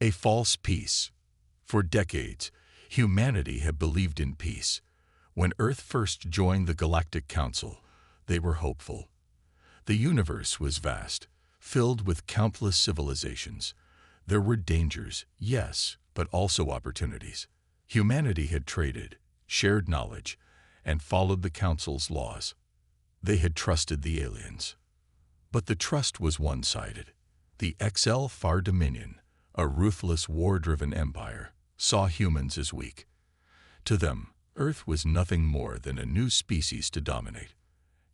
A false peace. For decades, humanity had believed in peace. When Earth first joined the Galactic Council, they were hopeful. The universe was vast, filled with countless civilizations. There were dangers, yes, but also opportunities. Humanity had traded, shared knowledge, and followed the Council's laws. They had trusted the aliens. But the trust was one-sided. The HFY Dominion, a ruthless, war-driven empire, saw humans as weak. To them, Earth was nothing more than a new species to dominate.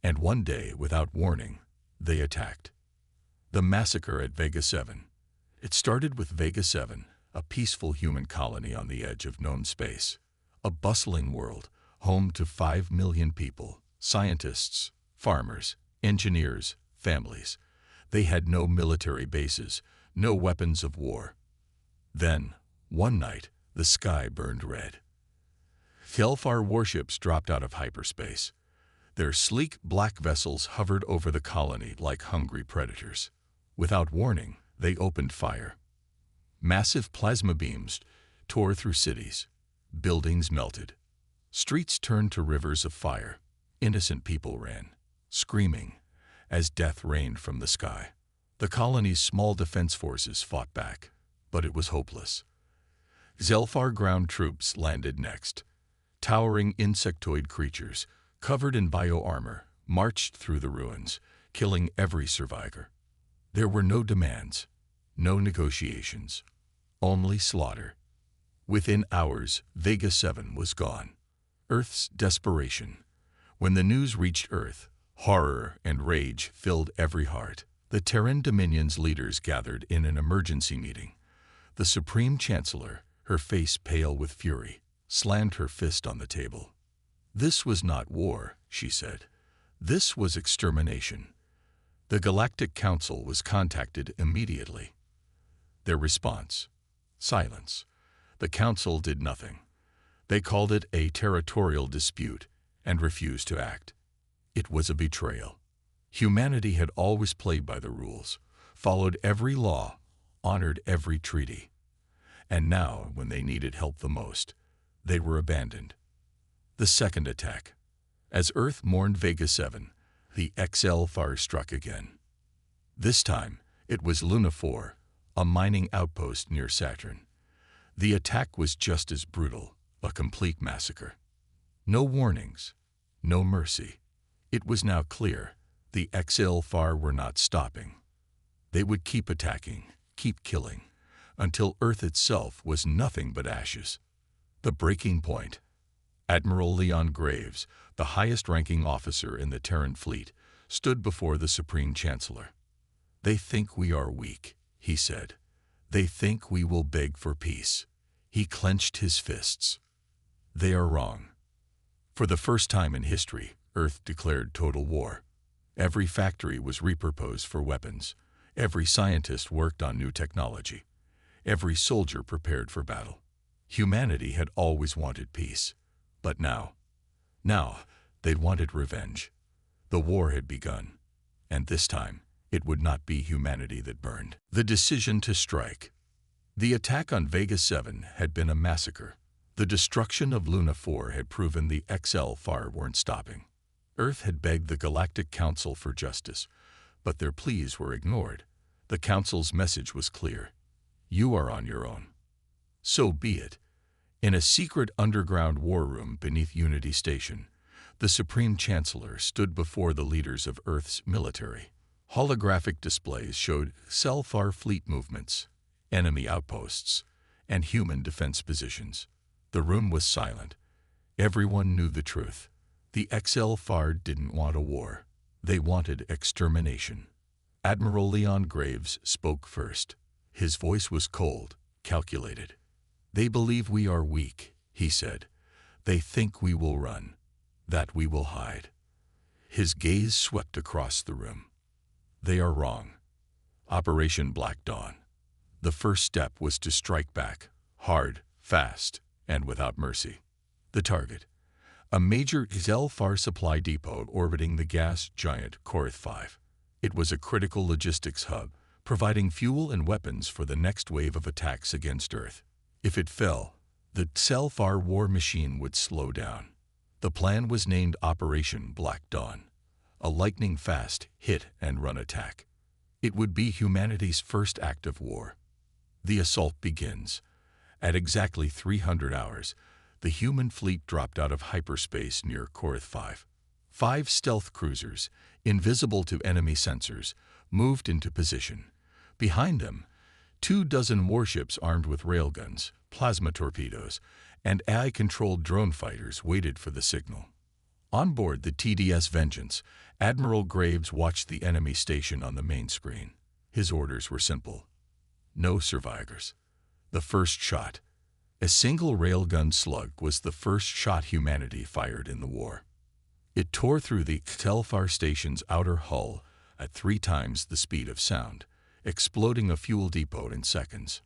And one day, without warning, they attacked. The massacre at Vega 7. It started with Vega 7, a peaceful human colony on the edge of known space. A bustling world, home to 5 million people, scientists, farmers, engineers, families. They had no military bases, no weapons of war. Then, one night, the sky burned red. HFY warships dropped out of hyperspace. Their sleek black vessels hovered over the colony like hungry predators. Without warning, they opened fire. Massive plasma beams tore through cities. Buildings melted. Streets turned to rivers of fire. Innocent people ran, screaming, as death rained from the sky. The colony's small defense forces fought back, but it was hopeless. HFY ground troops landed next. Towering insectoid creatures, covered in bio-armor, marched through the ruins, killing every survivor. There were no demands, no negotiations, only slaughter. Within hours, Vega 7 was gone. Earth's desperation. When the news reached Earth, horror and rage filled every heart. The Terran Dominion's leaders gathered in an emergency meeting. The Supreme Chancellor, her face pale with fury, slammed her fist on the table. This was not war, she said. This was extermination. The Galactic Council was contacted immediately. Their response? Silence. The Council did nothing. They called it a territorial dispute and refused to act. It was a betrayal. Humanity had always played by the rules, followed every law, honored every treaty. And now, when they needed help the most, they were abandoned. The second attack. As Earth mourned Vega 7, the HFY struck again. This time, it was Luna 4, a mining outpost near Saturn. The attack was just as brutal, a complete massacre. No warnings, no mercy. It was now clear, the HFY were not stopping. They would keep attacking, keep killing, until Earth itself was nothing but ashes. The breaking point. Admiral Leon Graves, the highest-ranking officer in the Terran fleet, stood before the Supreme Chancellor. "They think we are weak," he said. "They think we will beg for peace." He clenched his fists. They are wrong. For the first time in history, Earth declared total war. Every factory was repurposed for weapons. Every scientist worked on new technology. Every soldier prepared for battle. Humanity had always wanted peace. But now they wanted revenge. The war had begun. And this time, it would not be humanity that burned. The decision to strike. The attack on Vega 7 had been a massacre. The destruction of Luna 4 had proven the HFY weren't stopping. Earth had begged the Galactic Council for justice, but their pleas were ignored. The Council's message was clear. You are on your own. So be it. In a secret underground war room beneath Unity Station, the Supreme Chancellor stood before the leaders of Earth's military. Holographic displays showed HFY fleet movements, enemy outposts, and human defense positions. The room was silent. Everyone knew the truth. The HFY didn't want a war. They wanted extermination. Admiral Leon Graves spoke first. His voice was cold, calculated. "They believe we are weak," he said. "They think we will run, that we will hide." His gaze swept across the room. They are wrong. Operation Black Dawn. The first step was to strike back, hard, fast, and without mercy. The target. A major HFY supply depot orbiting the gas giant Korath 5. It was a critical logistics hub, providing fuel and weapons for the next wave of attacks against Earth. If it fell, the HFY war machine would slow down. The plan was named Operation Black Dawn, a lightning-fast hit-and-run attack. It would be humanity's first act of war. The assault begins. At exactly 300 hours, the human fleet dropped out of hyperspace near Korath 5. 5 stealth cruisers, invisible to enemy sensors, moved into position. Behind them, 24 warships armed with railguns, plasma torpedoes, and AI-controlled drone fighters waited for the signal. On board the TDS Vengeance, Admiral Graves watched the enemy station on the main screen. His orders were simple. No survivors. The first shot. A single railgun slug was the first shot humanity fired in the war. It tore through the HFY station's outer hull at 3 times the speed of sound, exploding a fuel depot in seconds.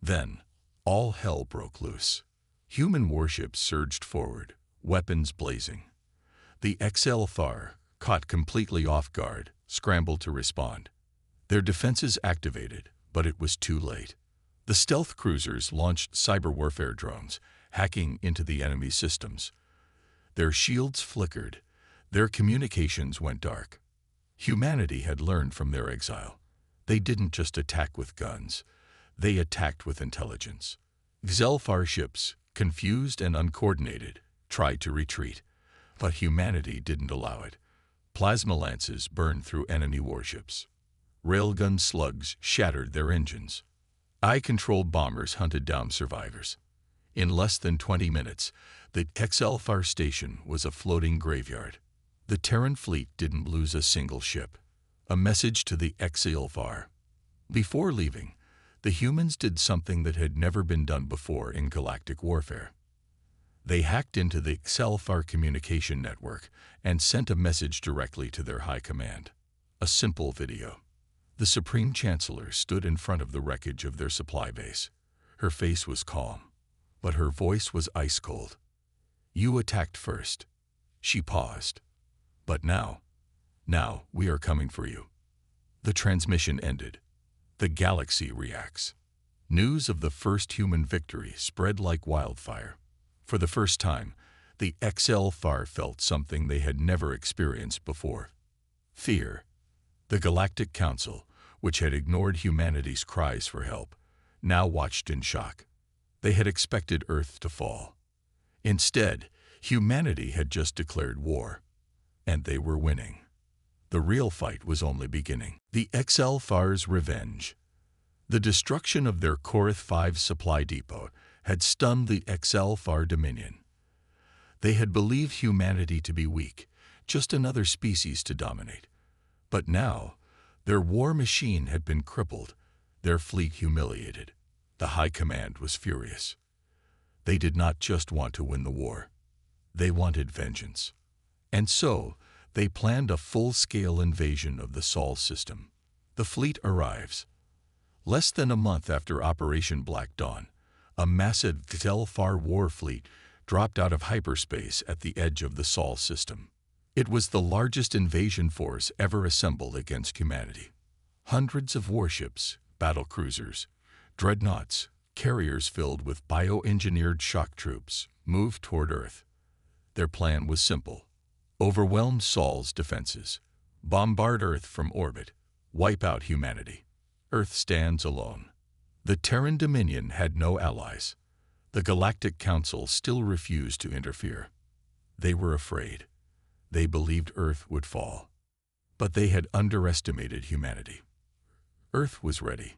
Then, all hell broke loose. Human warships surged forward, weapons blazing. The HFY, caught completely off guard, scrambled to respond. Their defenses activated, but it was too late. The stealth cruisers launched cyber warfare drones, hacking into the enemy's systems. Their shields flickered. Their communications went dark. Humanity had learned from their exile. They didn't just attack with guns. They attacked with intelligence. HFY ships, confused and uncoordinated, tried to retreat. But humanity didn't allow it. Plasma lances burned through enemy warships. Railgun slugs shattered their engines. AI-controlled bombers hunted down survivors. In less than 20 minutes, the HFY station was a floating graveyard. The Terran fleet didn't lose a single ship. A message to the HFY. Before leaving, the humans did something that had never been done before in galactic warfare. They hacked into the HFY communication network and sent a message directly to their high command. A simple video. The Supreme Chancellor stood in front of the wreckage of their supply base. Her face was calm, but her voice was ice-cold. "You attacked first." She paused. "But now we are coming for you." The transmission ended. The galaxy reacts. News of the first human victory spread like wildfire. For the first time, the HFY felt something they had never experienced before. Fear. The Galactic Council, which had ignored humanity's cries for help, now watched in shock. They had expected Earth to fall. Instead, humanity had just declared war, and they were winning. The real fight was only beginning. The HFY's revenge. The destruction of their Korath 5 supply depot had stunned the HFY Dominion. They had believed humanity to be weak, just another species to dominate. But now, their war machine had been crippled, their fleet humiliated. The High Command was furious. They did not just want to win the war. They wanted vengeance. And so, they planned a full-scale invasion of the Sol system. The fleet arrives. Less than a month after Operation Black Dawn, a massive HFY war fleet dropped out of hyperspace at the edge of the Sol system. It was the largest invasion force ever assembled against humanity. Hundreds of warships, battlecruisers, dreadnoughts, carriers filled with bioengineered shock troops moved toward Earth. Their plan was simple. Overwhelm Sol's defenses. Bombard Earth from orbit. Wipe out humanity. Earth stands alone. The Terran Dominion had no allies. The Galactic Council still refused to interfere. They were afraid. They believed Earth would fall. But they had underestimated humanity. Earth was ready.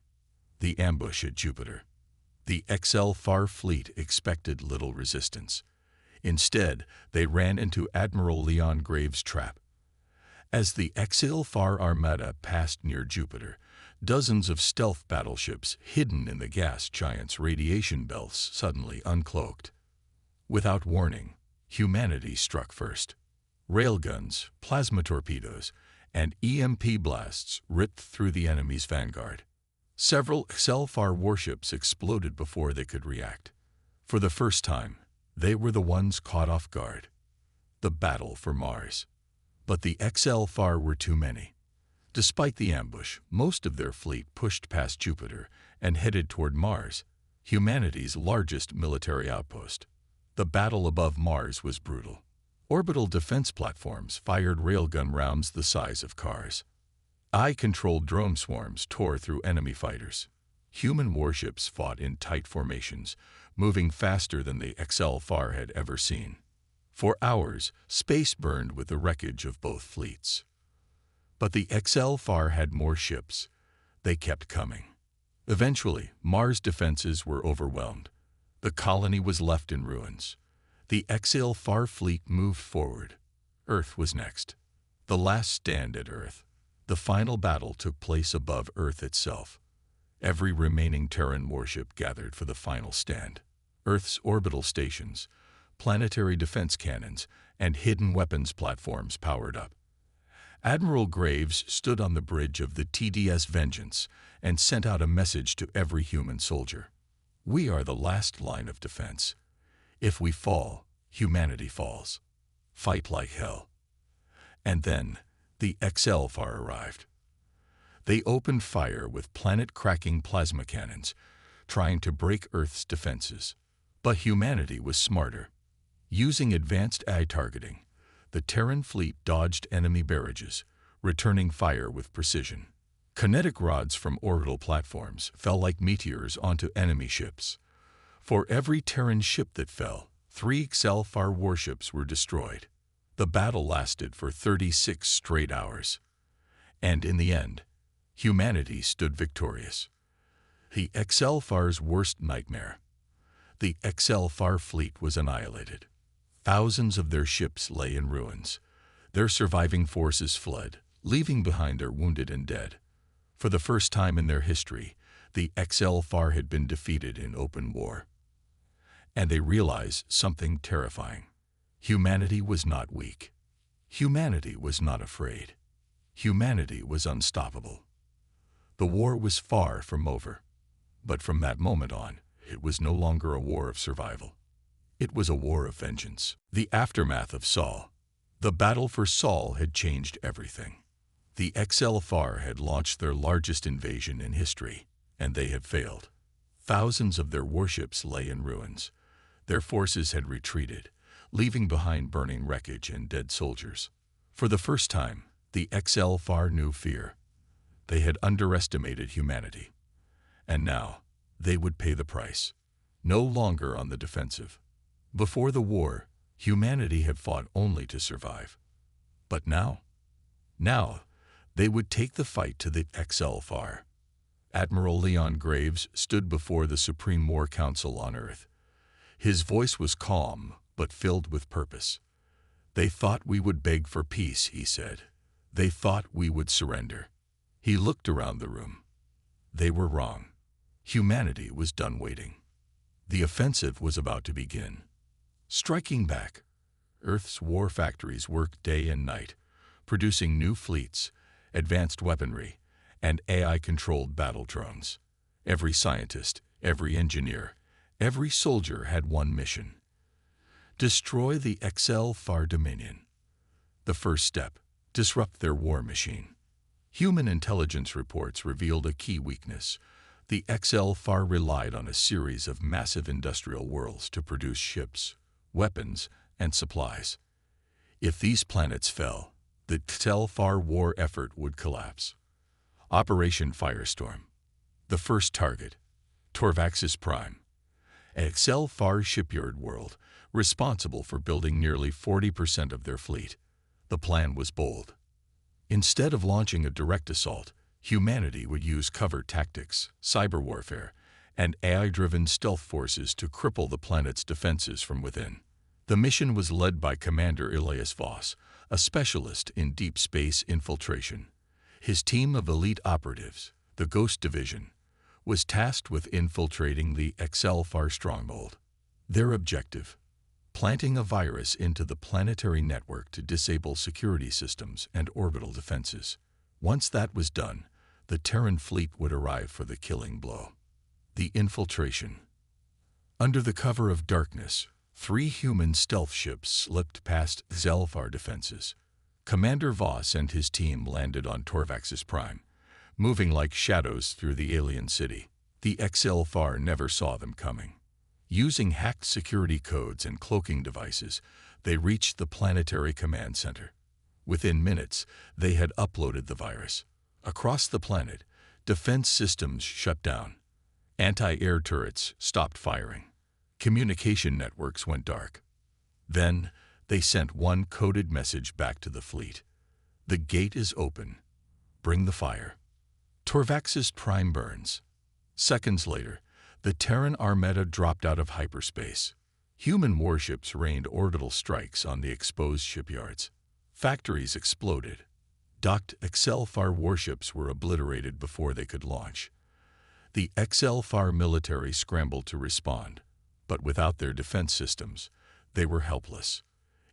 The ambush at Jupiter. The HFY fleet expected little resistance. Instead, they ran into Admiral Leon Graves' trap. As the HFY armada passed near Jupiter, dozens of stealth battleships hidden in the gas giant's radiation belts suddenly uncloaked. Without warning, humanity struck first. Railguns, plasma torpedoes, and EMP blasts ripped through the enemy's vanguard. Several HFY warships exploded before they could react. For the first time, they were the ones caught off guard. The battle for Mars. But the HFY were too many. Despite the ambush, most of their fleet pushed past Jupiter and headed toward Mars, humanity's largest military outpost. The battle above Mars was brutal. Orbital defense platforms fired railgun rounds the size of cars. AI-controlled drone swarms tore through enemy fighters. Human warships fought in tight formations, moving faster than the HFY had ever seen. For hours, space burned with the wreckage of both fleets. But the HFY had more ships. They kept coming. Eventually, Mars' defenses were overwhelmed. The colony was left in ruins. The HFY fleet moved forward. Earth was next. The last stand at Earth. The final battle took place above Earth itself. Every remaining Terran warship gathered for the final stand. Earth's orbital stations, planetary defense cannons, and hidden weapons platforms powered up. Admiral Graves stood on the bridge of the TDS Vengeance and sent out a message to every human soldier. We are the last line of defense. If we fall, humanity falls. Fight like hell. And then, the HFY arrived. They opened fire with planet-cracking plasma cannons, trying to break Earth's defenses. But humanity was smarter. Using advanced AI targeting, the Terran fleet dodged enemy barrages, returning fire with precision. Kinetic rods from orbital platforms fell like meteors onto enemy ships. For every Terran ship that fell, 3 HFY warships were destroyed. The battle lasted for 36 straight hours. And in the end, humanity stood victorious. The HFY's worst nightmare. The HFY fleet was annihilated. Thousands of their ships lay in ruins. Their surviving forces fled, leaving behind their wounded and dead. For the first time in their history, the HFY had been defeated in open war. And they realized something terrifying. Humanity was not weak. Humanity was not afraid. Humanity was unstoppable. The war was far from over. But from that moment on, it was no longer a war of survival. It was a war of vengeance. The aftermath of Sol. The battle for Sol had changed everything. The HFY had launched their largest invasion in history, and they had failed. Thousands of their warships lay in ruins. Their forces had retreated, leaving behind burning wreckage and dead soldiers. For the first time, the HFY knew fear. They had underestimated humanity. And now, they would pay the price. No longer on the defensive. Before the war, humanity had fought only to survive. But now, they would take the fight to the HFY. Admiral Leon Graves stood before the Supreme War Council on Earth. His voice was calm, but filled with purpose. They thought we would beg for peace, he said. They thought we would surrender. He looked around the room. They were wrong. Humanity was done waiting. The offensive was about to begin. Striking back, Earth's war factories worked day and night, producing new fleets, advanced weaponry, and AI-controlled battle drones. Every scientist, every engineer, every soldier had one mission: destroy the HFY Dominion. The first step: disrupt their war machine. Human intelligence reports revealed a key weakness. The HFY relied on a series of massive industrial worlds to produce ships, weapons, and supplies. If these planets fell, the HFY war effort would collapse. Operation Firestorm. The first target: Torvaxis Prime, a HFY shipyard world responsible for building nearly 40% of their fleet. The plan was bold. Instead of launching a direct assault, humanity would use covert tactics, cyber warfare, and AI-driven stealth forces to cripple the planet's defenses from within. The mission was led by Commander Elias Voss, a specialist in deep space infiltration. His team of elite operatives, the Ghost Division, was tasked with infiltrating the HFY stronghold. Their objective: planting a virus into the planetary network to disable security systems and orbital defenses. Once that was done, the Terran fleet would arrive for the killing blow. The infiltration. Under the cover of darkness, 3 human stealth ships slipped past HFY defenses. Commander Voss and his team landed on Torvaxis Prime, moving like shadows through the alien city. The XLFAR never saw them coming. Using hacked security codes and cloaking devices, they reached the planetary command center. Within minutes, they had uploaded the virus. Across the planet, defense systems shut down. Anti-air turrets stopped firing. Communication networks went dark. Then, they sent one coded message back to the fleet. The gate is open. Bring the fire. Torvaxis Prime burns. Seconds later, the Terran Armada dropped out of hyperspace. Human warships rained orbital strikes on the exposed shipyards. Factories exploded. Docked XLFAR warships were obliterated before they could launch. The XLFAR military scrambled to respond, but without their defense systems, they were helpless.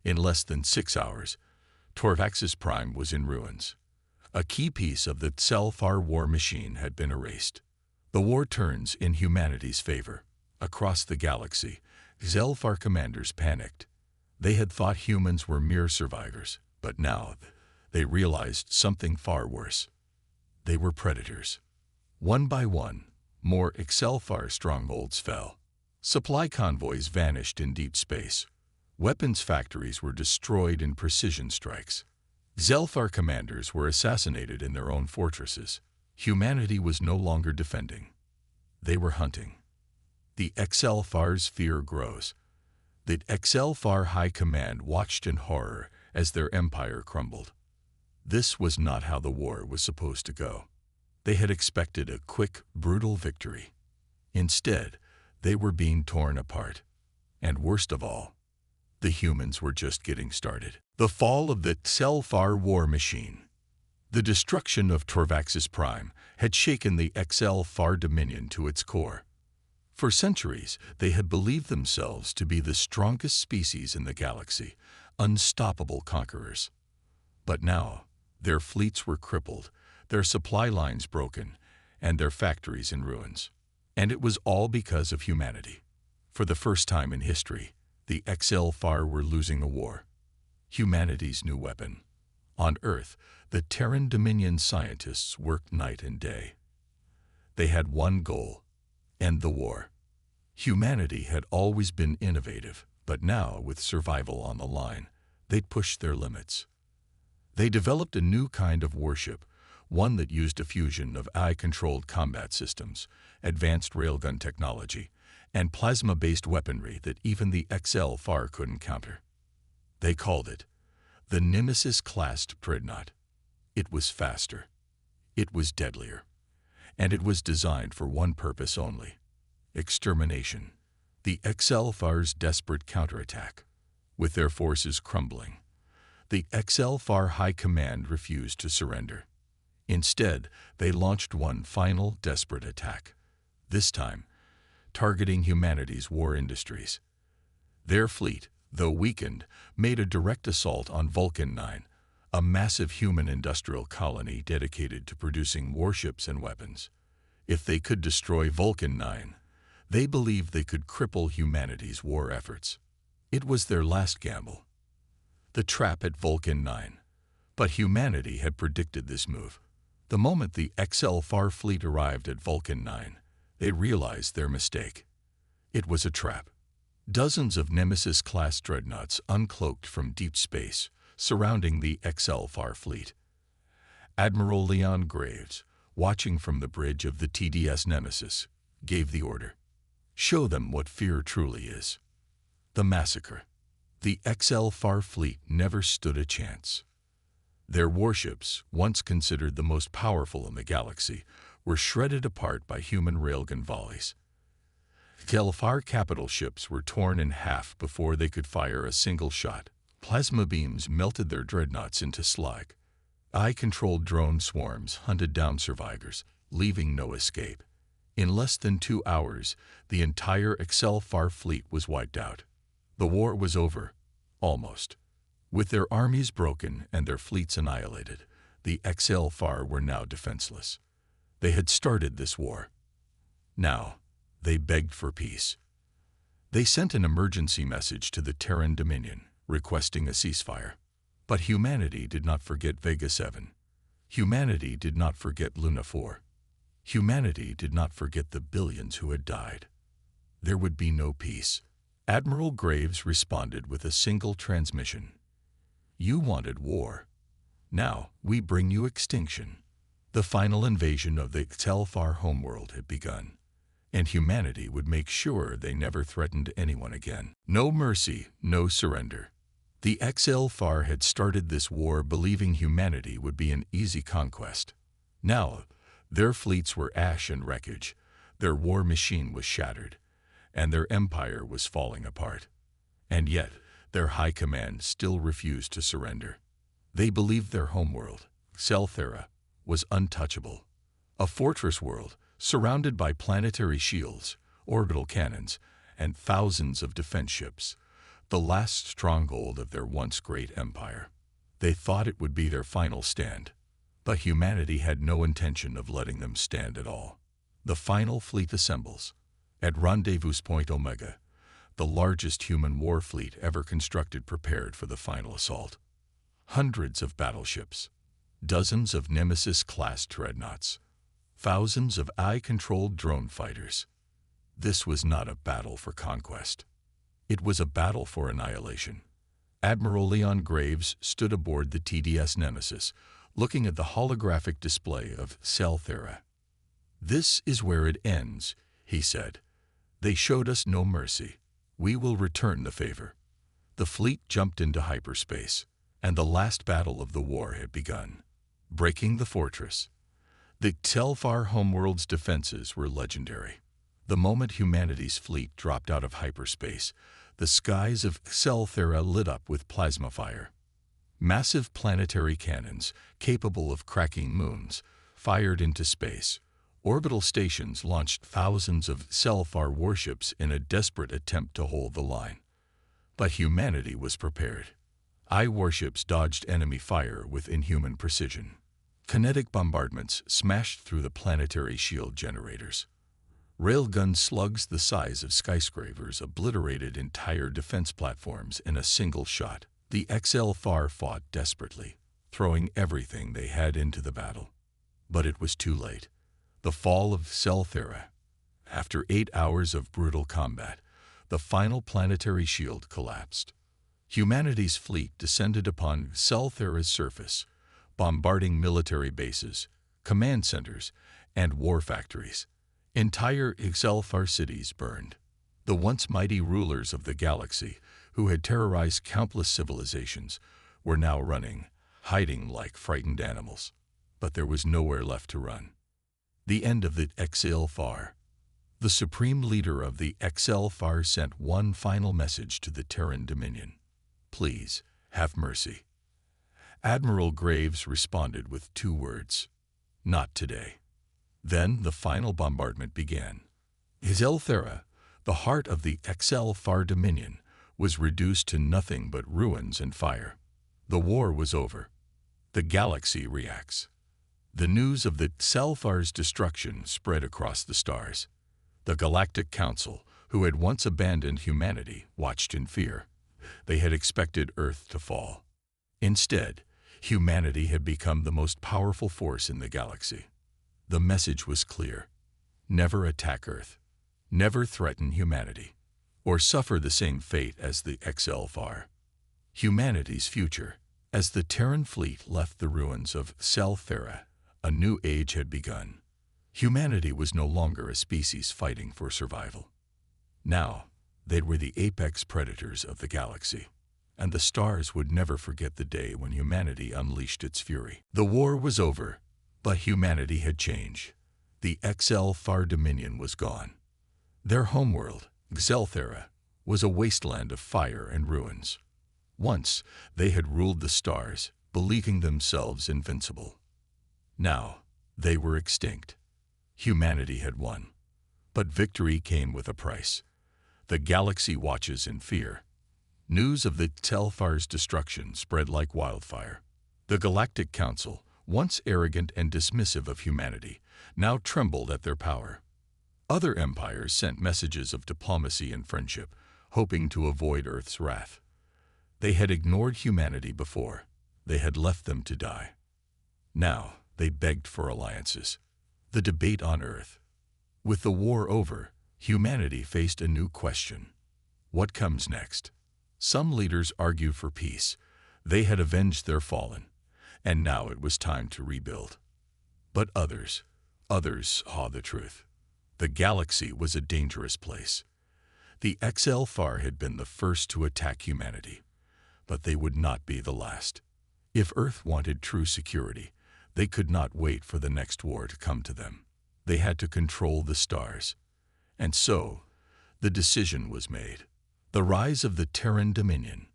In less than 6 hours, Torvaxis Prime was in ruins. A key piece of the XLFAR war machine had been erased. The war turns in humanity's favor. Across the galaxy, XLFAR commanders panicked. They had thought humans were mere survivors, but now they realized something far worse. They were predators. One by one, more XLFAR strongholds fell. Supply convoys vanished in deep space. Weapons factories were destroyed in precision strikes. XLFAR commanders were assassinated in their own fortresses. Humanity was no longer defending. They were hunting. The XLFAR's fear grows. The XLFAR High Command watched in horror as their empire crumbled. This was not how the war was supposed to go. They had expected a quick, brutal victory. Instead, they were being torn apart. And worst of all, the humans were just getting started. The fall of the XLFAR war machine. The destruction of Torvaxis Prime had shaken the XLFAR dominion to its core. For centuries, they had believed themselves to be the strongest species in the galaxy, unstoppable conquerors. But now, their fleets were crippled, their supply lines broken, and their factories in ruins. And it was all because of humanity. For the first time in history, the XLFAR were losing the war. Humanity's new weapon. On Earth, the Terran Dominion scientists worked night and day. They had one goal: end the war. Humanity had always been innovative, but now, with survival on the line, they'd pushed their limits. They developed a new kind of warship, one that used a fusion of AI-controlled combat systems, advanced railgun technology, and plasma-based weaponry that even the XLFAR couldn't counter. They called it the Nemesis-class dreadnought. It was faster. It was deadlier. And it was designed for one purpose only: extermination. The XLFAR's desperate counterattack. With their forces crumbling, the XLFAR High Command refused to surrender. Instead, they launched one final desperate attack, this time targeting humanity's war industries. Their fleet, though weakened, made a direct assault on Vulcan 9, a massive human industrial colony dedicated to producing warships and weapons. If they could destroy Vulcan 9, they believed they could cripple humanity's war efforts. It was their last gamble. The trap at Vulcan 9. But humanity had predicted this move. The moment the XLFAR fleet arrived at Vulcan 9, they realized their mistake. It was a trap. Dozens of Nemesis-class dreadnoughts uncloaked from deep space, surrounding the XLFAR fleet. Admiral Leon Graves, watching from the bridge of the TDS Nemesis, gave the order: show them what fear truly is. The massacre. The XLFAR fleet never stood a chance. Their warships, once considered the most powerful in the galaxy, were shredded apart by human railgun volleys. XLFAR capital ships were torn in half before they could fire a single shot. Plasma beams melted their dreadnoughts into slag. AI-controlled drone swarms hunted down survivors, leaving no escape. In less than 2 hours, the entire XLFAR fleet was wiped out. The war was over, almost. With their armies broken and their fleets annihilated, the XLFAR were now defenseless. They had started this war. Now, they begged for peace. They sent an emergency message to the Terran Dominion, requesting a ceasefire. But humanity did not forget Vega 7. Humanity did not forget Luna 4. Humanity did not forget the billions who had died. There would be no peace. Admiral Graves responded with a single transmission. You wanted war. Now we bring you extinction. The final invasion of the Telfar homeworld had begun, and humanity would make sure they never threatened anyone again. No mercy, no surrender. The XLFAR had started this war believing humanity would be an easy conquest. Now, their fleets were ash and wreckage, their war machine was shattered, and their empire was falling apart. And yet, their high command still refused to surrender. They believed their homeworld, Selthera, was untouchable. A fortress world surrounded by planetary shields, orbital cannons, and thousands of defense ships, the last stronghold of their once great empire. They thought it would be their final stand, but humanity had no intention of letting them stand at all. The final fleet assembles. At Rendezvous Point Omega, the largest human war fleet ever constructed prepared for the final assault. Hundreds of battleships, dozens of Nemesis-class dreadnoughts, thousands of eye-controlled drone fighters. This was not a battle for conquest. It was a battle for annihilation. Admiral Leon Graves stood aboard the TDS Nemesis, looking at the holographic display of Selthera. This is where it ends, he said. They showed us no mercy. We will return the favor. The fleet jumped into hyperspace, and the last battle of the war had begun. Breaking the fortress. The Telfar homeworld's defenses were legendary. The moment humanity's fleet dropped out of hyperspace, the skies of Selthera lit up with plasma fire. Massive planetary cannons, capable of cracking moons, fired into space. Orbital stations launched thousands of Selthar warships in a desperate attempt to hold the line. But humanity was prepared. I-warships dodged enemy fire with inhuman precision. Kinetic bombardments smashed through the planetary shield generators. Railgun slugs the size of skyscrapers obliterated entire defense platforms in a single shot. The XLFAR fought desperately, throwing everything they had into the battle. But it was too late. The fall of Selthera. After 8 hours of brutal combat, the final planetary shield collapsed. Humanity's fleet descended upon Selthera's surface, bombarding military bases, command centers, and war factories. Entire Exelfar cities burned. The once mighty rulers of the galaxy, who had terrorized countless civilizations, were now running, hiding like frightened animals. But there was nowhere left to run. The end of the Exelfar. The supreme leader of the Exelfar sent one final message to the Terran Dominion. Please, have mercy. Admiral Graves responded with 2 words. Not today. Then the final bombardment began. Selthera, the heart of the Exelfar Dominion, was reduced to nothing but ruins and fire. The war was over. The galaxy reacts. The news of the Selfar's destruction spread across the stars. The Galactic Council, who had once abandoned humanity, watched in fear. They had expected Earth to fall. Instead, humanity had become the most powerful force in the galaxy. The message was clear. Never attack Earth. Never threaten humanity, or suffer the same fate as the Exelfar. Humanity's future. As the Terran fleet left the ruins of Selthera, a new age had begun. Humanity was no longer a species fighting for survival. Now, they were the apex predators of the galaxy, and the stars would never forget the day when humanity unleashed its fury. The war was over, but humanity had changed. The Exelfar Dominion was gone. Their homeworld, Xelthera, was a wasteland of fire and ruins. Once, they had ruled the stars, believing themselves invincible. Now, they were extinct. Humanity had won. But victory came with a price. The galaxy watches in fear. News of the Telfar's destruction spread like wildfire. The Galactic Council, once arrogant and dismissive of humanity, now trembled at their power. Other empires sent messages of diplomacy and friendship, hoping to avoid Earth's wrath. They had ignored humanity before, They had left them to die. Now they begged for alliances. The debate on Earth. With the war over, humanity faced a new question. What comes next? Some leaders argued for peace. They had avenged their fallen, and now it was time to rebuild. But others saw the truth. The galaxy was a dangerous place. The HFY had been the first to attack humanity, but they would not be the last. If Earth wanted true security, they could not wait for the next war to come to them. They had to control the stars. And so, the decision was made. The rise of the Terran Dominion.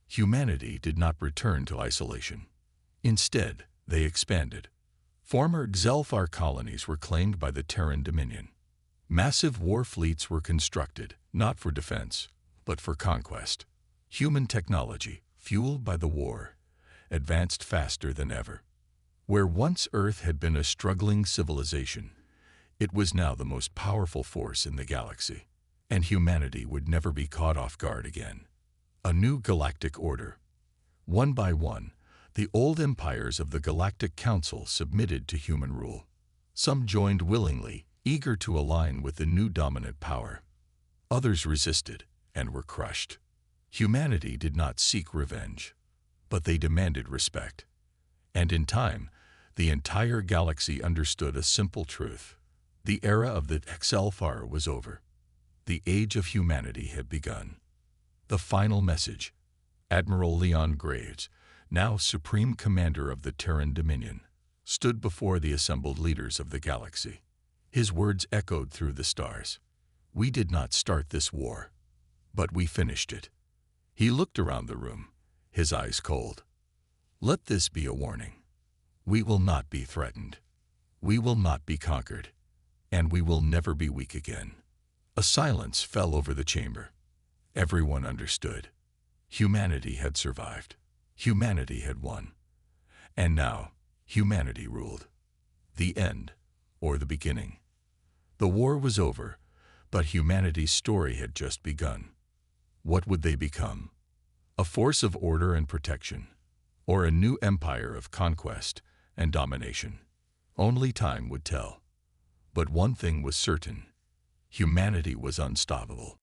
Humanity did not return to isolation. Instead, they expanded. Former Xelfar colonies were claimed by the Terran Dominion. Massive war fleets were constructed, not for defense, but for conquest. Human technology, fueled by the war, advanced faster than ever. Where once Earth had been a struggling civilization, it was now the most powerful force in the galaxy, and humanity would never be caught off guard again. A new galactic order. One by one, the old empires of the Galactic Council submitted to human rule. Some joined willingly, eager to align with the new dominant power. Others resisted and were crushed. Humanity did not seek revenge, but they demanded respect. And in time, the entire galaxy understood a simple truth. The era of the HFY was over. The age of humanity had begun. The final message. Admiral Leon Graves, now Supreme Commander of the Terran Dominion, stood before the assembled leaders of the galaxy. His words echoed through the stars. We did not start this war, but we finished it. He looked around the room, his eyes cold. Let this be a warning. We will not be threatened. We will not be conquered. And we will never be weak again. A silence fell over the chamber. Everyone understood. Humanity had survived. Humanity had won. And now, humanity ruled. The end, or the beginning. The war was over, but humanity's story had just begun. What would they become? A force of order and protection, or a new empire of conquest and domination? Only time would tell. But one thing was certain. Humanity was unstoppable.